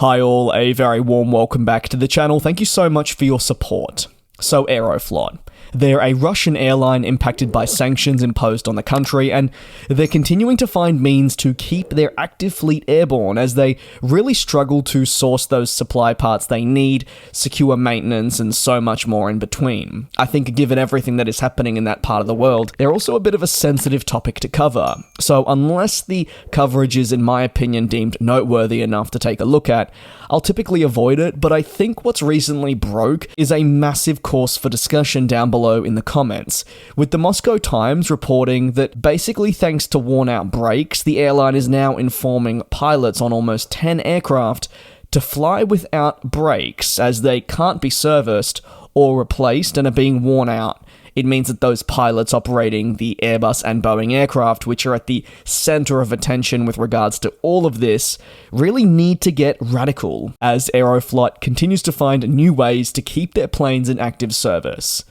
Hi all, a very warm welcome back to the channel. Thank you so much for your support. So Aeroflot. They're a Russian airline impacted by sanctions imposed on the country, and they're continuing to find means to keep their active fleet airborne as they really struggle to source those supply parts they need, secure maintenance, and so much more in between. I think given everything that is happening in that part of the world, they're also a bit of a sensitive topic to cover. So unless the coverage is, in my opinion, deemed noteworthy enough to take a look at, I'll typically avoid it, but I think what's recently broke is a massive cause for discussion down below in the comments, with the Moscow Times reporting that basically thanks to worn-out brakes, the airline is now informing pilots on almost 10 aircraft to fly without brakes as they can't be serviced or replaced and are being worn out. It means that those pilots operating the Airbus and Boeing aircraft, which are at the center of attention with regards to all of this, really need to get radical, as Aeroflot continues to find new ways to keep their planes in active service.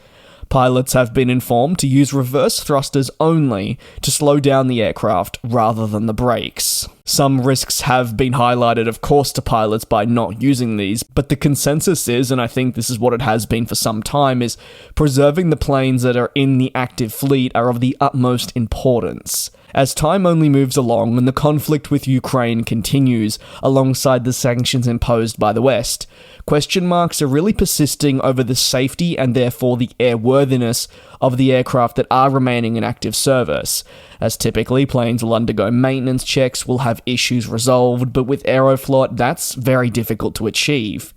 Pilots have been informed to use reverse thrusters only to slow down the aircraft rather than the brakes. Some risks have been highlighted, of course, to pilots by not using these, but the consensus is, and I think this is what it has been for some time, is preserving the planes that are in the active fleet are of the utmost importance. As time only moves along and the conflict with Ukraine continues alongside the sanctions imposed by the West, question marks are really persisting over the safety and therefore the airworthiness of the aircraft that are remaining in active service, as typically planes will undergo maintenance checks, will have issues resolved, but with Aeroflot that's very difficult to achieve.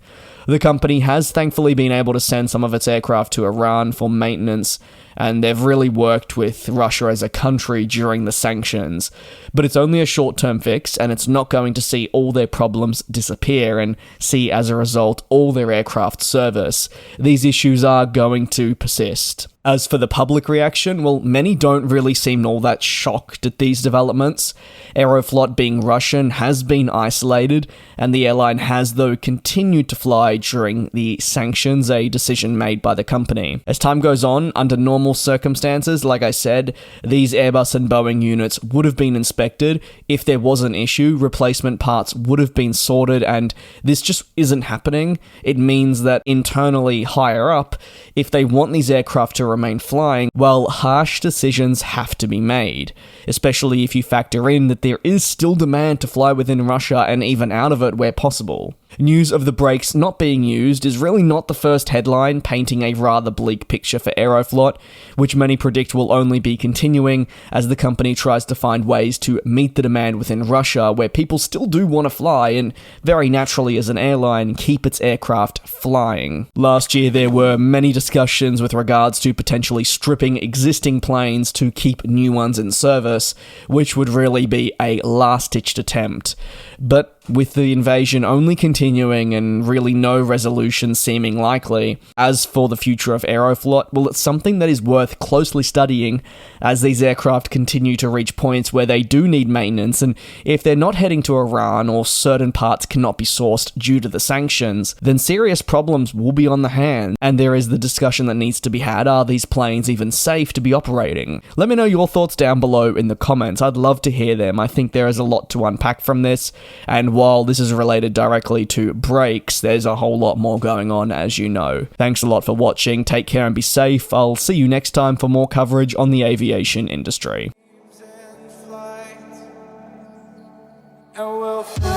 The company has thankfully been able to send some of its aircraft to Iran for maintenance, and they've really worked with Russia as a country during the sanctions. But it's only a short-term fix, and it's not going to see all their problems disappear and see, as a result, all their aircraft service. These issues are going to persist. As for the public reaction, well, many don't really seem all that shocked at these developments. Aeroflot, being Russian, has been isolated, and the airline has, though, continued to fly during the sanctions, a decision made by the company. As time goes on, under normal circumstances, like I said, these Airbus and Boeing units would have been inspected. If there was an issue, replacement parts would have been sorted, and this just isn't happening. It means that internally higher up, if they want these aircraft to remain flying, well, harsh decisions have to be made, especially if you factor in that there is still demand to fly within Russia and even out of it where possible. News of the brakes not being used is really not the first headline, painting a rather bleak picture for Aeroflot, which many predict will only be continuing as the company tries to find ways to meet the demand within Russia, where people still do want to fly and, very naturally as an airline, keep its aircraft flying. Last year there were many discussions with regards to potentially stripping existing planes to keep new ones in service, which would really be a last-ditched attempt. But with the invasion only continuing and really no resolution seeming likely, as for the future of Aeroflot, well, it's something that is worth closely studying as these aircraft continue to reach points where they do need maintenance, and if they're not heading to Iran or certain parts cannot be sourced due to the sanctions, then serious problems will be on the hand, and there is the discussion that needs to be had: are these planes even safe to be operating? Let me know your thoughts down below in the comments. I'd love to hear them. I think there is a lot to unpack from this, and while this is related directly to brakes, there's a whole lot more going on, as you know. Thanks a lot for watching, take care and be safe. I'll see you next time for more coverage on the aviation industry. And we'll fly.